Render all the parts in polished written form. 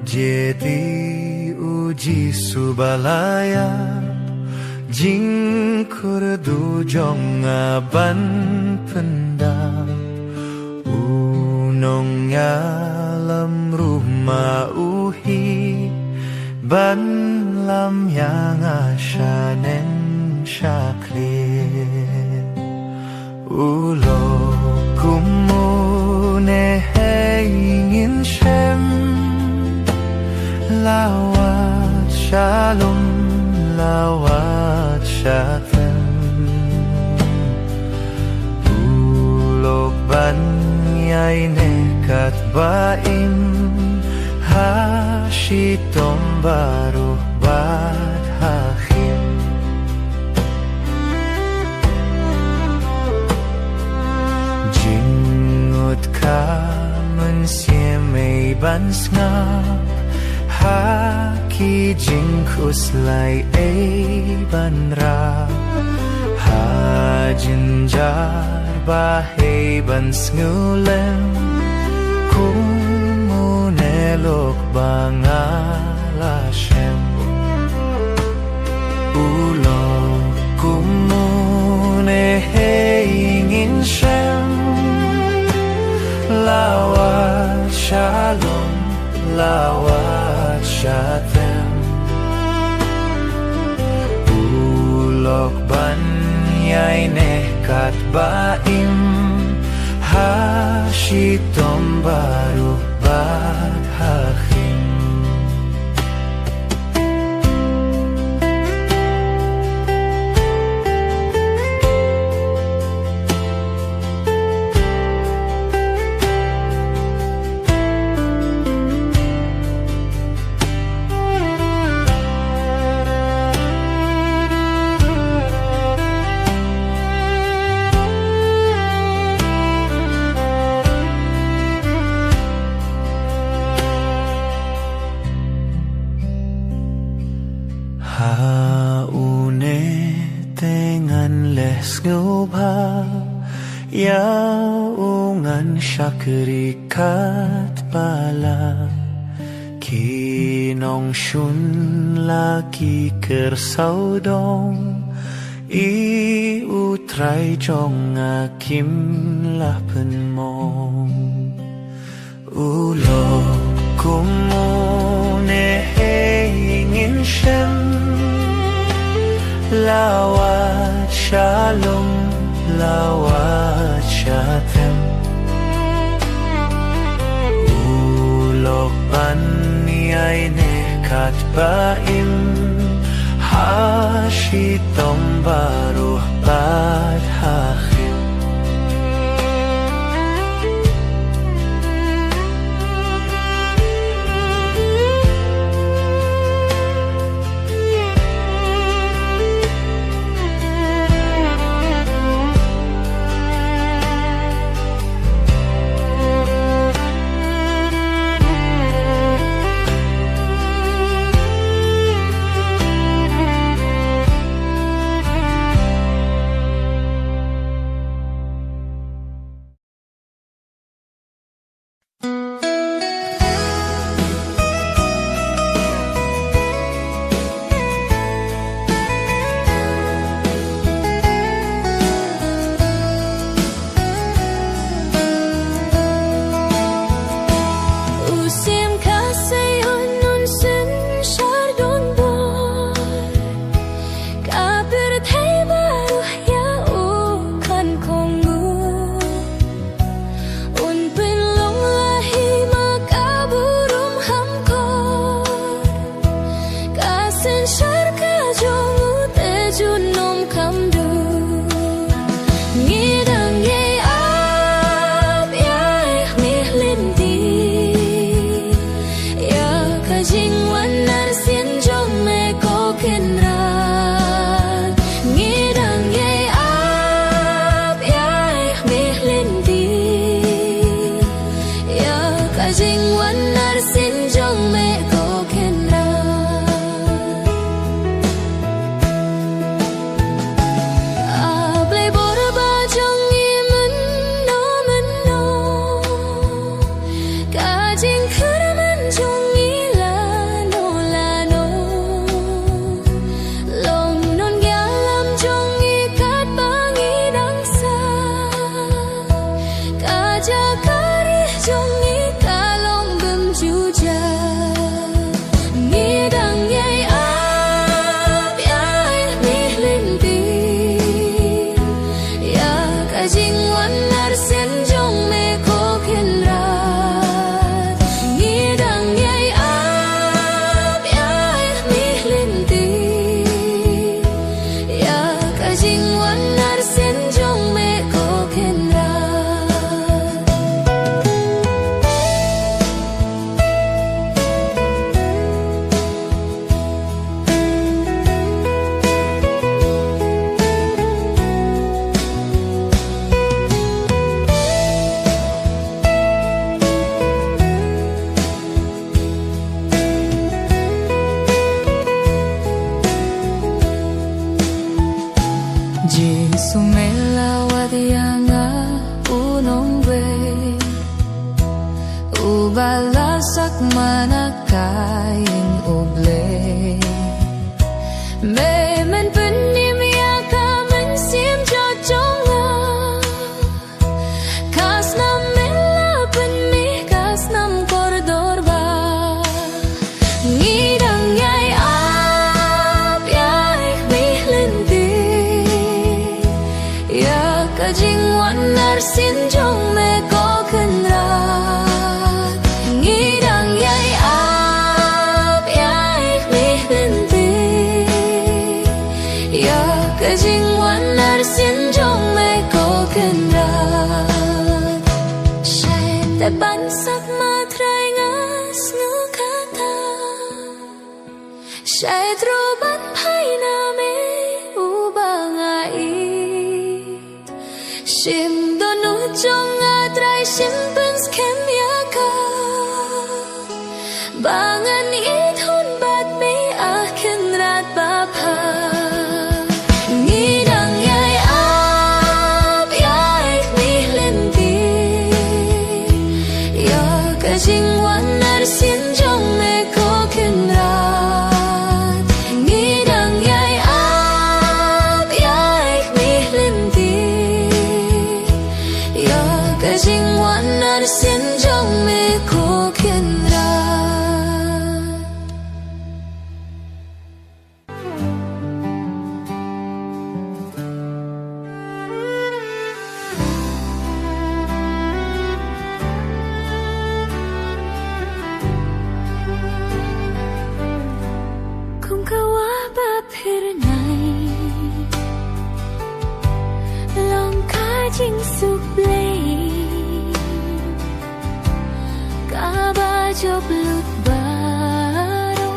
jeti uji subalaya jingkur dujong aban pendam unong yalam rumah uhi ban lam yang asyanen syaklir ulo kumune ingin shem lawat shalom lawat shalom ulok ban yai nekat baim hashitom baruh bad hakhim jingut ka mensiemei ban ngap haki jingkus lai ban ra hajinjar bahai ban ngulem kumunelok bangalashem ulo kumune ingin shem lawat shalom lawat shalom ulok ban yai nekat baim hashitom baruh bad hakhim haune tengan les ngubah ya ungan syakrikat bala kinong shun laki kersaudong i utrai jong akim lah penmong ulo kumune ingin shem lawat shalom lawat shalom ulok ban yai nekat baim hashitom baruh bad hakhim sumelawat yanga unongwe ubalasak manakain uble men penim ya kamen sim jojonga kas nam mela pen mi kas nam koridor ba ngidang yai ap yai mihlenti ya kajing wan nar sin jong me ko kenra ban sắc ma trai ngas ngư kata shai tro ban phai na me ubangai shim donu chong nga trai shim ban skem yaka bangan i thun bat me akin rat ba pha Jing wan nar sin jong me ko kenrat ngidang yai ap yai mihlenti ya ka jing wan nar sin jong me ko kenrat Jing suk play ka ba job lut baro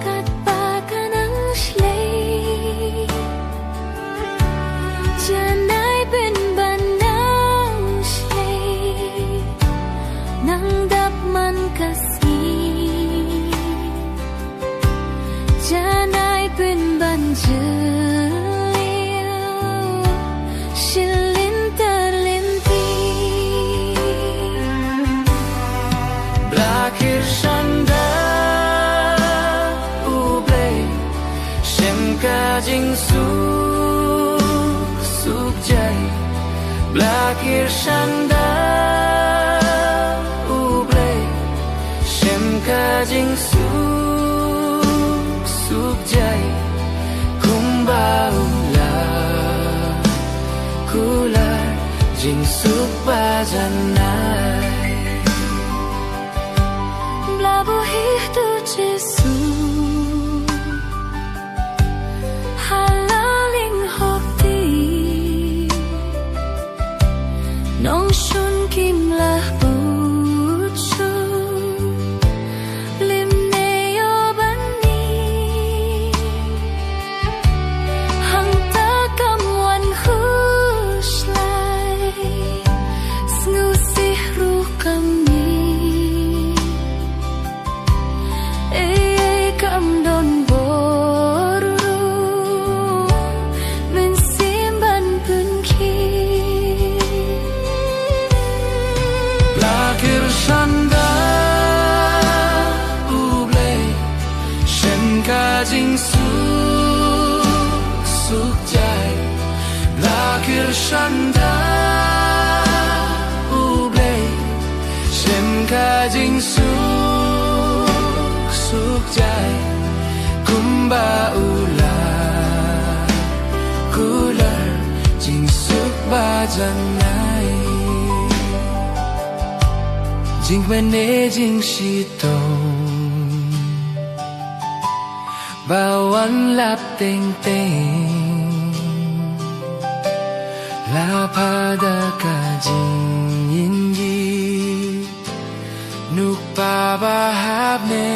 kat pa kanang shlay janai ben banang shlay nang dap man kasi janai ben banjir Jing suk jai blakir shanda uble shem ka jing suk jai kumba ula kula jing suk bajanai blabo hi tu jesu nong shun kim lah bút shun lim ne yo ban ni hang ta kam wan khush lai snu si ru kam ni kam don boru men sim ban pun ki shanda uble shem ka jing suk jai lakir shanda uble shem ka jing suk jai kumba ula kula jing suk bajanai jing mene jing shitong bawan lap teng teng la pada ka jing yin yi nuk pa bahab ne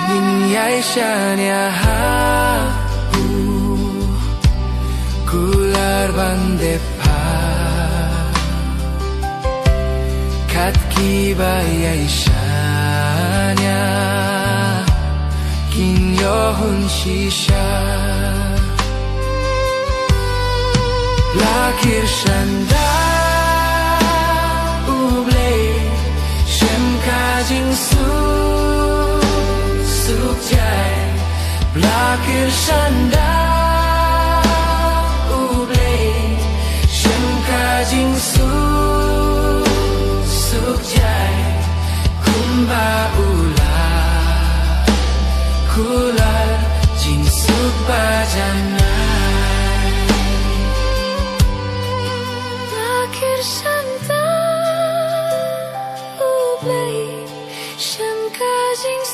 nin yai shan ya ha kular bande kat ki ba yai shanya king Yohun shisha Lakir shanda Uble Shem kajing suk jai Lakir shanda Uble Shem kajing suk jai Kumba ula Kular jing suk bajanai Lakir shanta Ublay Shem kajing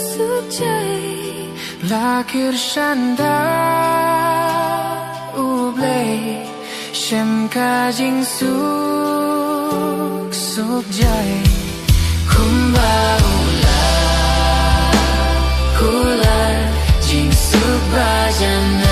suk jai Lakir shanda Ublay Shem kajing suk jai Kumba ula Kular jing suk bajanai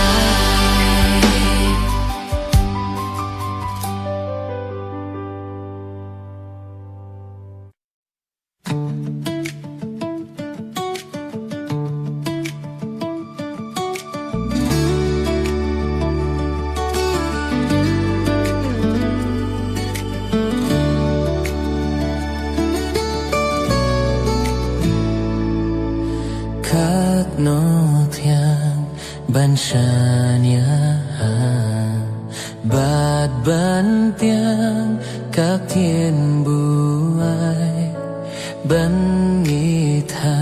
Các nốt yang ban shanya Bad ban tiang các thiên buai Ban ngitha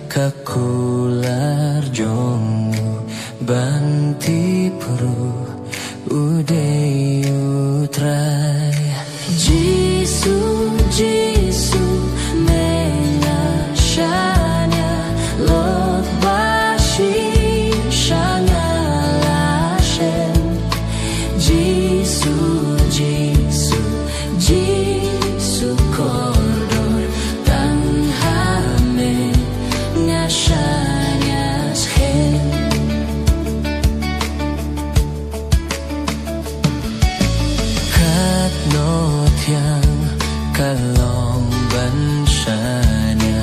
các kular jongu Ban tipru uday utrai Jisu Jisu menashanya Lot bashi shangalashem Jisu Jisu Jisu koridor tanghame ngashanya shem Kat not yang kalong bansyanya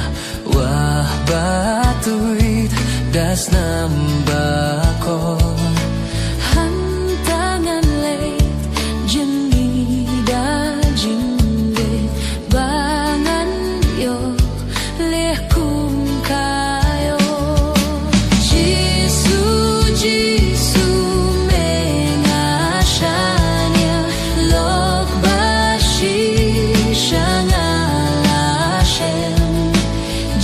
Wah batuit das nambakon Hantangan leit jeni da jinde Bangan yo leh kum kayo Jisu Jisu mengashanya Lok bashi shangalashem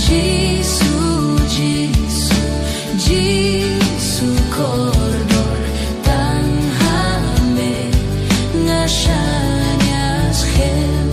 Jisu Jisu Jisu koridor tanghame ngashanya shem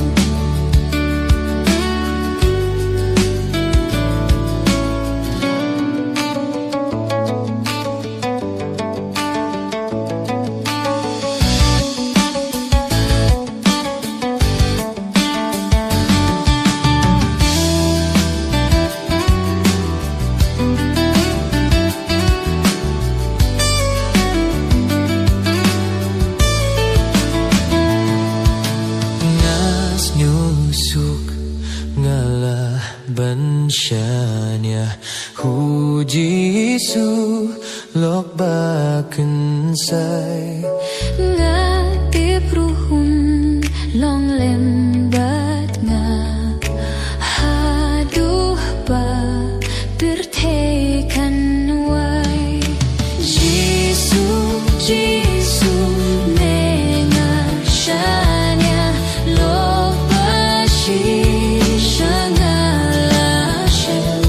Ngas nyusuk ngalah bansyanya Hujisu lok bakensai Ngatip ruhun long lembat nga Haduh ba bertekan wai Jisu Jisu mengashanya Lok bashi shangalashem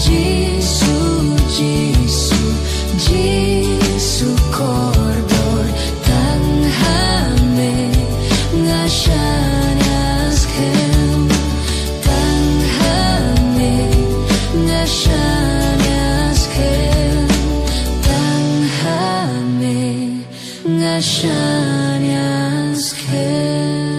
Jisu Jisu Jisu koridor tanghame ngashanya shem tanghame ngashanya shem tanghame ngashanya shem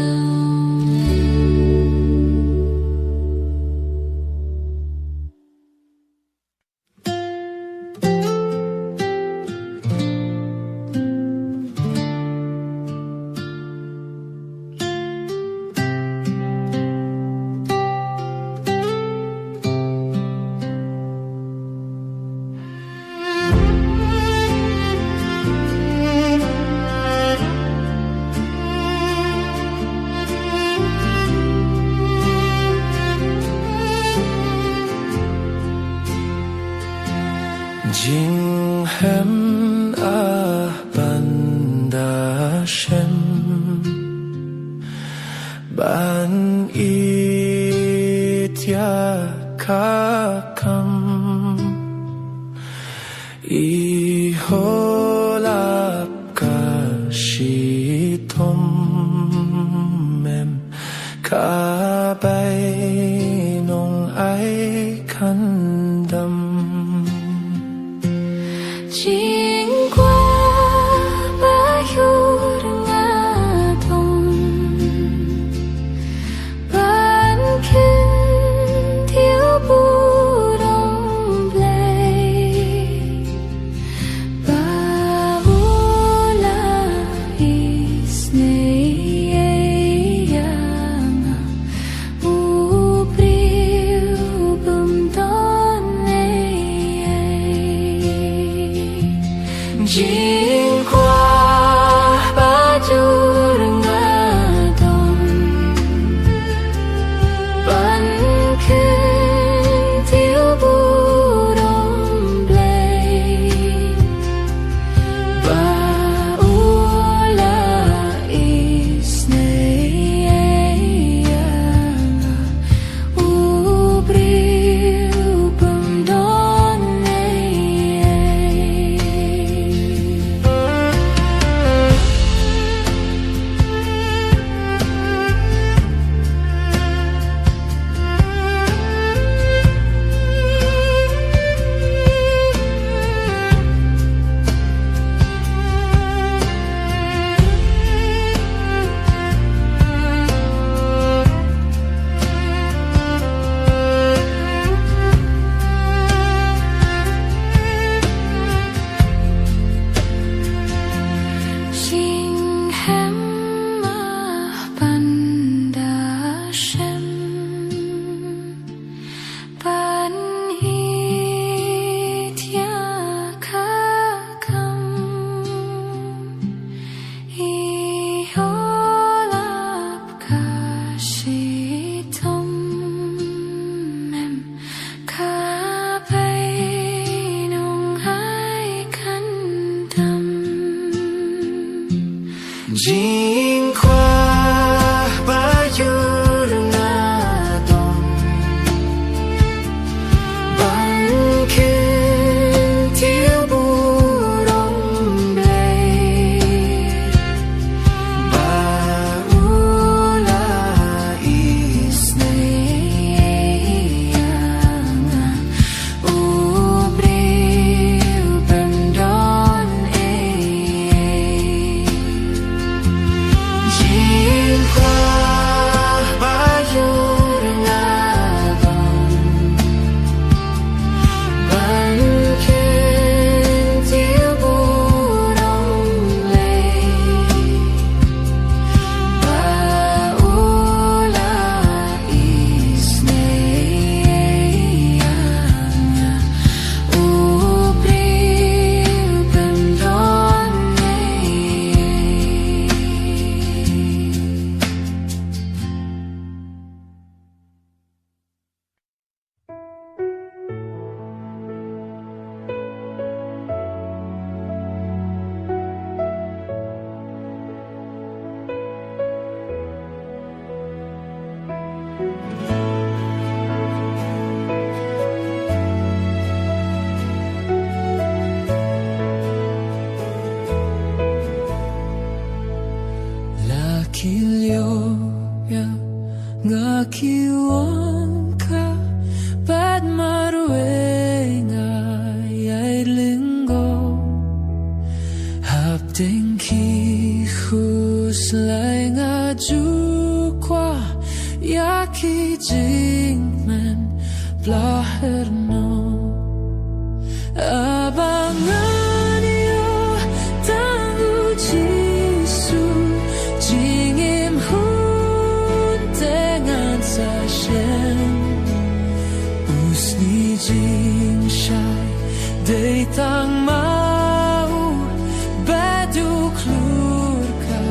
ban itya kakam iholap ka shitom mem kabay nong ay kandam经过白云啊东，半天丢不动泪，把我来一snei yang u priu bum don经过八九人啊东，半天丢不动泪，把我来一snei yang u priu bum don经过白云啊东，半天丢不动泪，把我来一snei yang u priu bum don经过白云啊东，半天丢不动泪，把我来一snei yang u priu bum don Lakilyo ya ngakiwangka bad marwenga yai lingo hapting ki huslai nga jukwa yaki jingmen blaherno abangan yo tangu jisu jingim hun dengan sashen usni jing shai dei tang mau badu klurka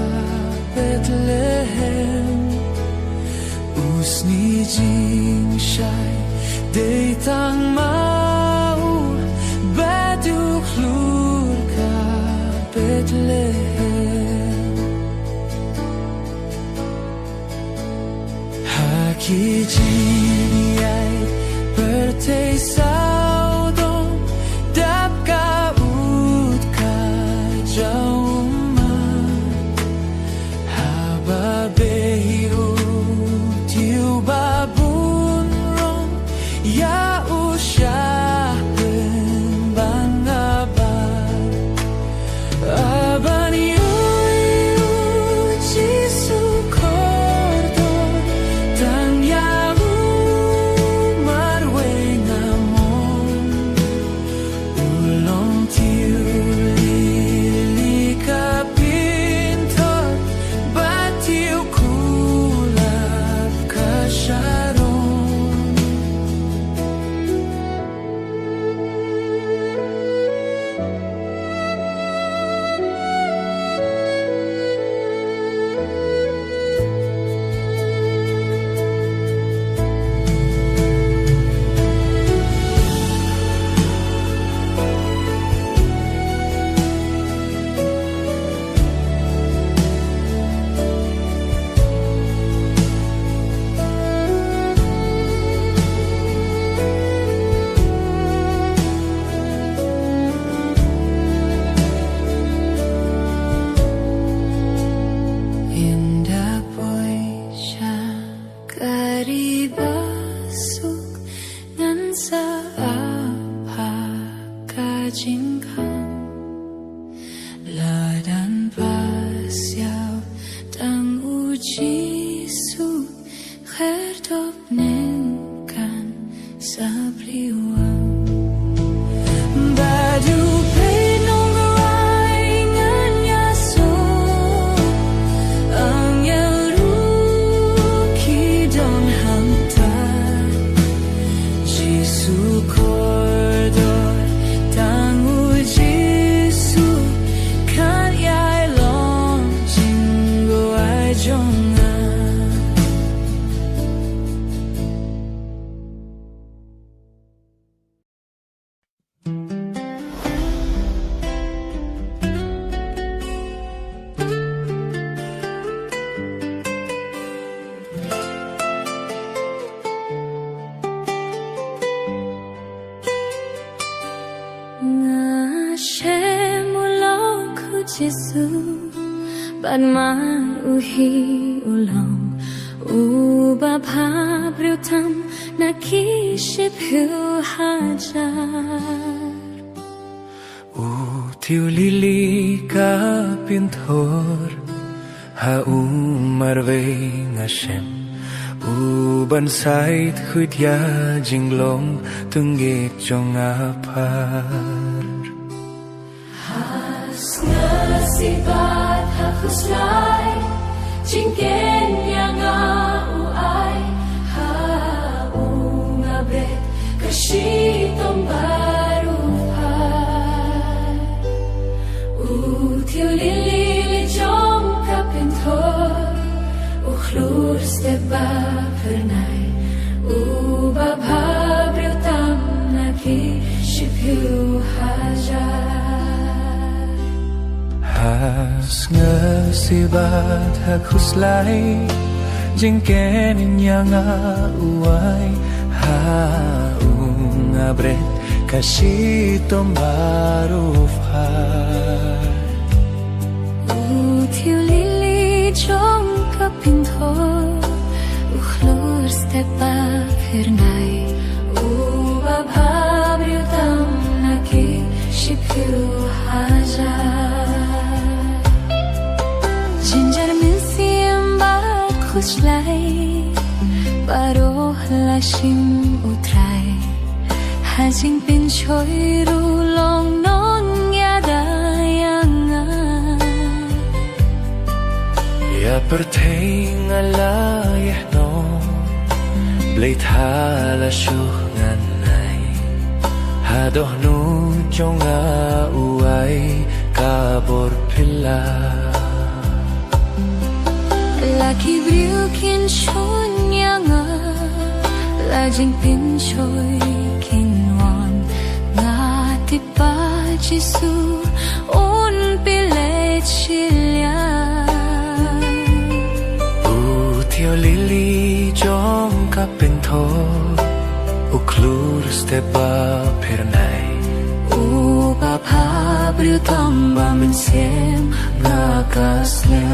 Bethlehem usni jing shai dei tang mau kijini ai bertei sao dong dap ka ut ka jauma haba behiu tiu babun rong ya usha Ban man uhi ulang uba bhabriutam nakiship hu hajar tiu lili ka pinthor ha umar ve ngashem ban sait khut ya jinglong tunggek jong apar sibat hakuslay jingken yang uai ha ungabret kashitom baru hai utiu lili jom kapintor ukhlur steba pernai uba bhabriutam naki shipyu hajar Has ngesibat hakuslay jingken yang uai ha ungabret kashitom baru hai utiu lili jom kapintor ukhlur steba pernai uba bhabriutam naki shipyu hajar Ginger minsim bat khuslai baro lashim utrai hajing pin choi ru long non yadayanga ya pertei ngalayah no blei thala shuh nganai hadoh nu jonga uai kabor pilla Laki briu kin chun yanga Lajing pin choy kin wan Nga tipa jisu un pile chilya Utio lili jom kapintor uklur steba pernai uba pabriu tamba mensiem gakasnya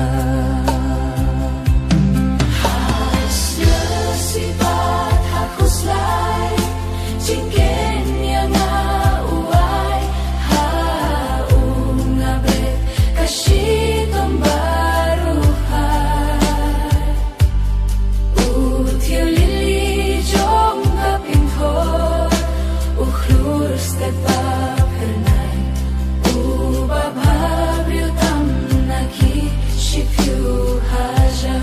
hasnya sibat hakuslai jingken yang uai haungabe kasih tombaru hai utiu lili jong kapintor uklur steba pernai uba pabriu tam naki shipiu haja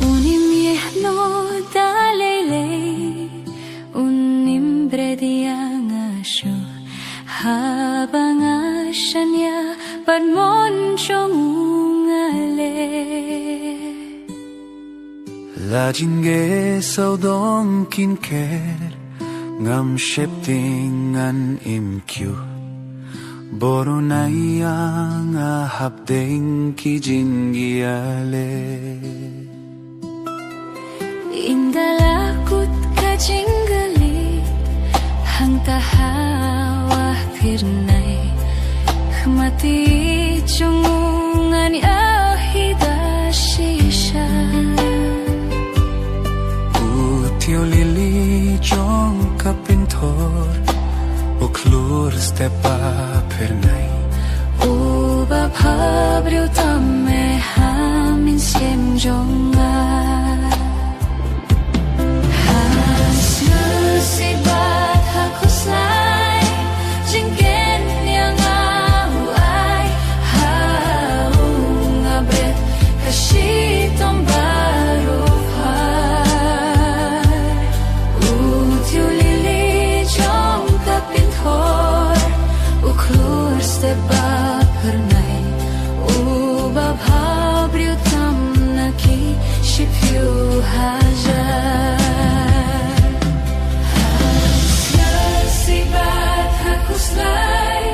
unim yehno dalele unim brediang asyo habang asyanya padmon chongungale lajin ge saudong kinker ngam sheptingan imkyu boru nayang ahapdeng kijingiale indalakut kajinggalit hang tahawah pirnai khmati chungungan ahidashisha utiu lili jong kapintor uklur steba pernai uba pabriu tamme hamin siem jonga hasnya sibat hakuslai jingken yang auai haungabret kasih tombaru hai utiu lili jong kapintor uklur steba pernai uba pabriu tam naki shipiu hajar hasnya sibat hakuslai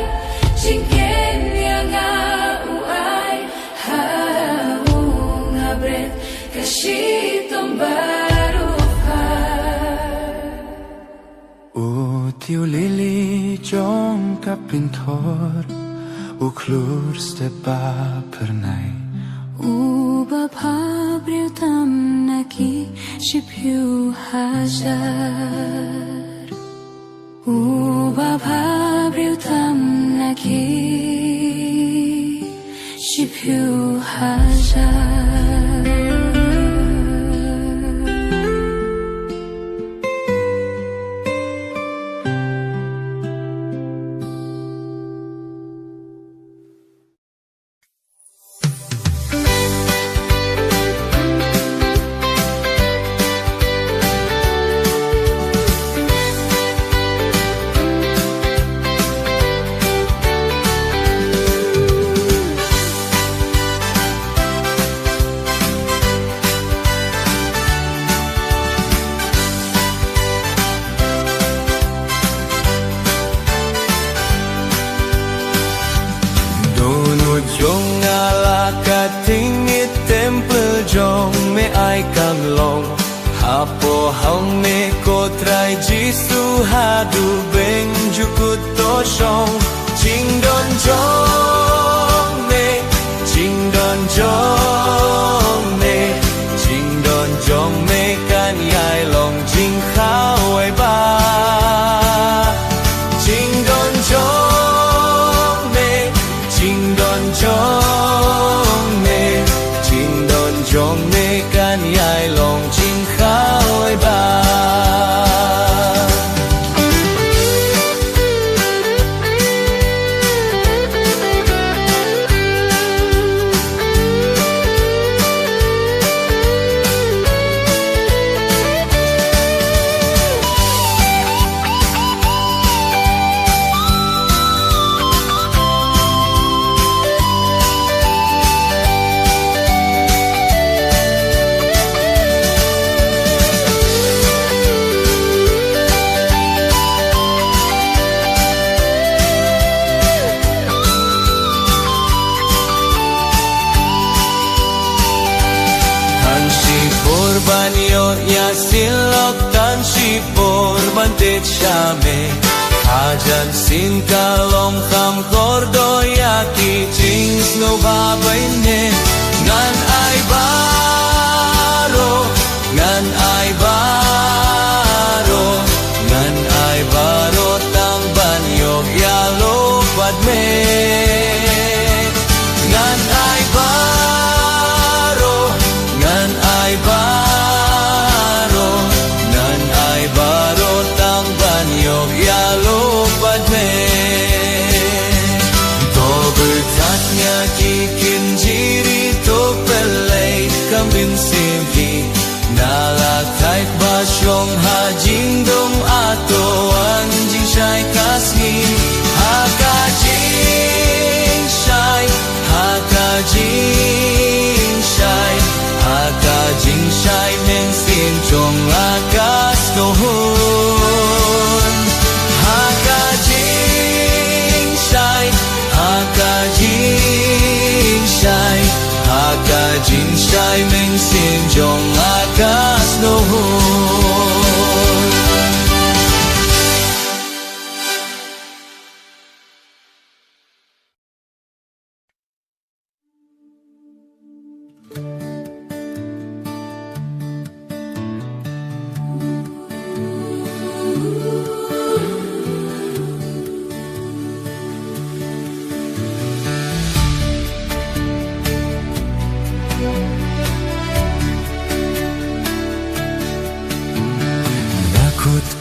jingken yang auai haungabret kasih tombaru hai utiu lili jong kapintor uklur steba pernai uba pabriu tam naki shipiu hajar uba pabriu tam naki shipiu hajar jong ala katingit temple jong me ai kam long hapo hong me kotrai jisu hadu beng jukut to shong jing don jong me jing don jong me jing don jong me kan yai long jing khao ai ba jing don jong me jing don jong me jing don jong me kan yai long jing khao ai ba banyo ya silok tan sipor bantet syame Hajan sin kalom kham kordo ya ki chings no babay ne Ngan ay baro Ngan ay baro Ngan ay baro tang banyo ya lopad me Ngan ay baro Ngan ay baro Ngan ay baro tang banyo ya lopad me To bertatnya kikin jiri to pelay kambing simpi Nalatay basyong hajing dong ato anjing syay kasmi Hakajing syay Hakajing syay Hakajing syay mensin chong lakas kohon Hakajing syay Hakajing syay Hakajing syay mensin chong lakas kohon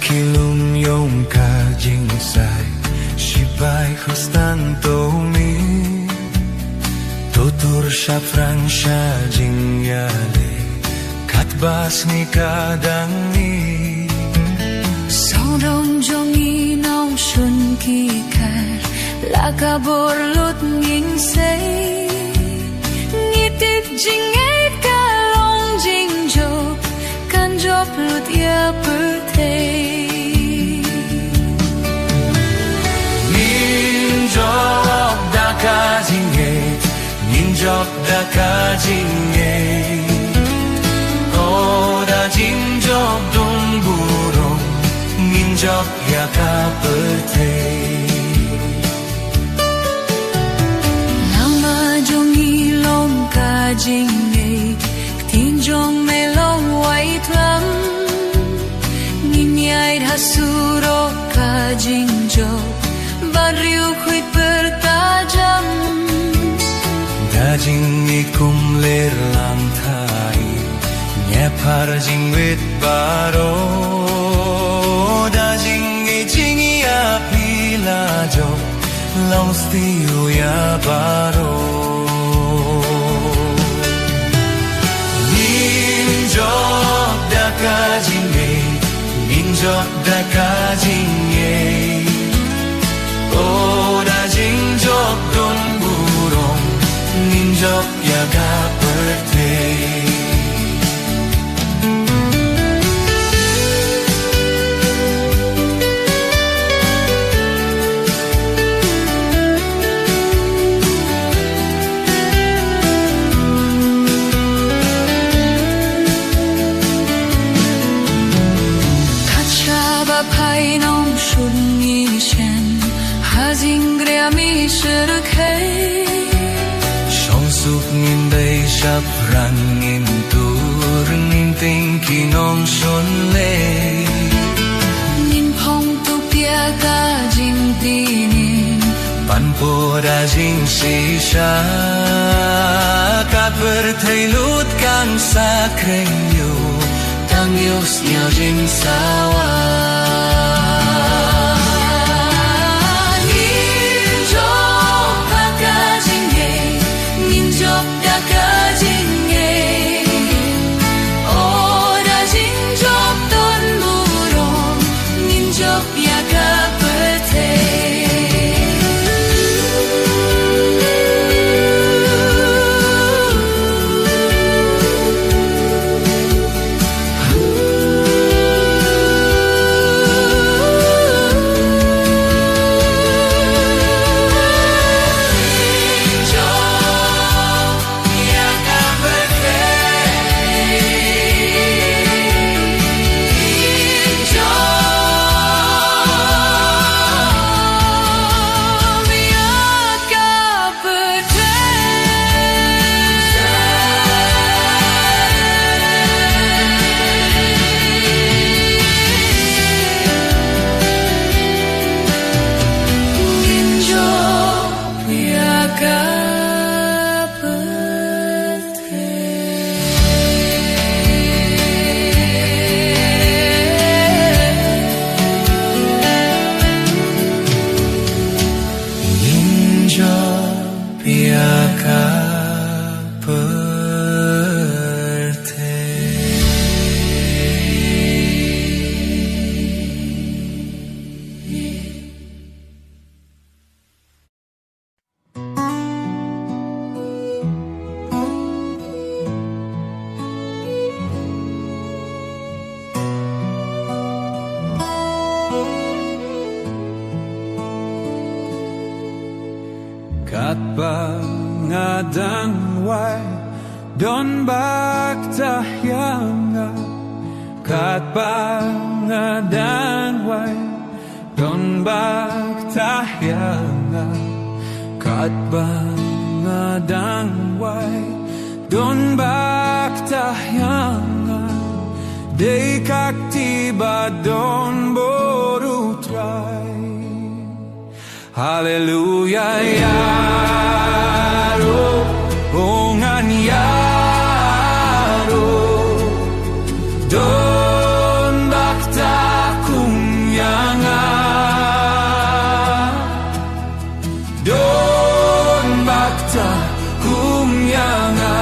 Kilum yong ka jing sai Shibai khustan to mi Tutur syafran sya jing yale Katbas ni kadang ni Sodom jong inong shun ki kar Laka borlut nging say Ngitip jing et kalong jing jo Kan jop lut ya pertay Ninjok daka jinge Ninjok daka jinge Oda jinjok dung burung Ninjok ya ka perte Lama jong ilong ka jinge Tinjong melong wai tlam Ninyay hasuro ka jinjok Barrio kuit bertajam Dajing ikum ler lam thai Nyepar jing wit baro Dajing ijing ya pila jo Long stiu ya baro Ninjok daka jinge Ninjok daka jinge Oda jinjok dong burung Ninjok ya ga perte Kachaba pai nong shun yi shen Hazingrea mi shirkei Shong sup nin day shap ran nin tur Nin ting kinong shon le Nin pong tu pia ka jing tinin Pan po da jing si sha Ka per thầy lut kan sa kreng yu Tang yus nhau jing sawa ngadang wai don bakta yanga kat pangadan wai don bakta yanga kat pangadan wai don bakta yanga dei kak tiba don boru try. Haleluya yaro hongan yaro don bakta kumyanga don bakta kumyanga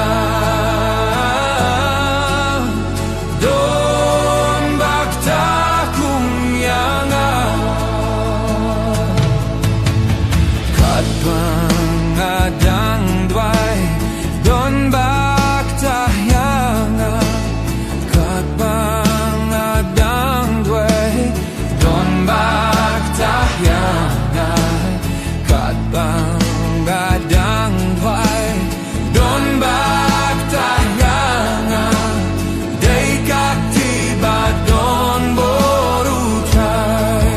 don bakta kumyanga pangadang dwai don bakta yanga kat pangadang dwai don bakta yanga kat pangadang dwai don bakta yanga dei kak tiba don boru try.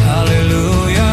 Haleluya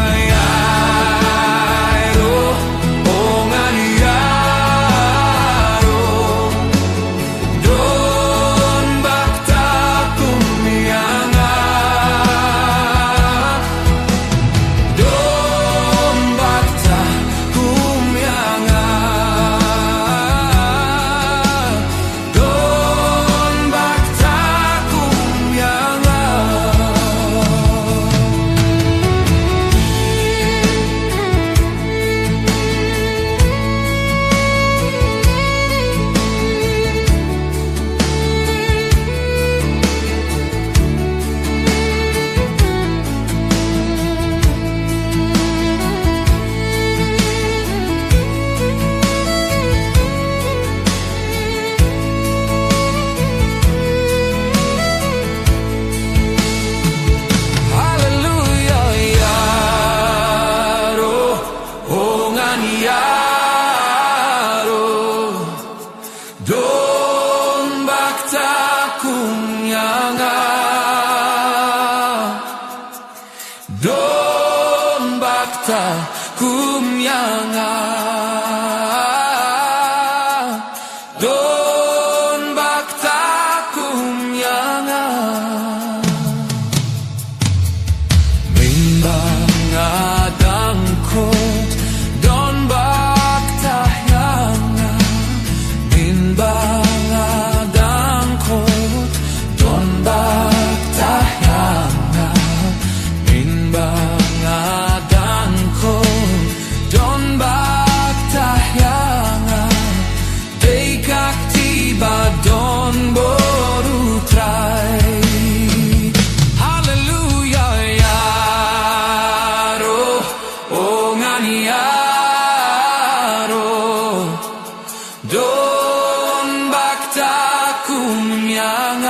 don bakta kumyanga don bakta kumyanga don bakta kumyanga mimbang adangkot don bakta yanga bangadang kot don bakta yanga min bangadang kot don bakta yanga dei kak tiba don boru try. Haleluya yaro ongan yaro don bakta kumyanga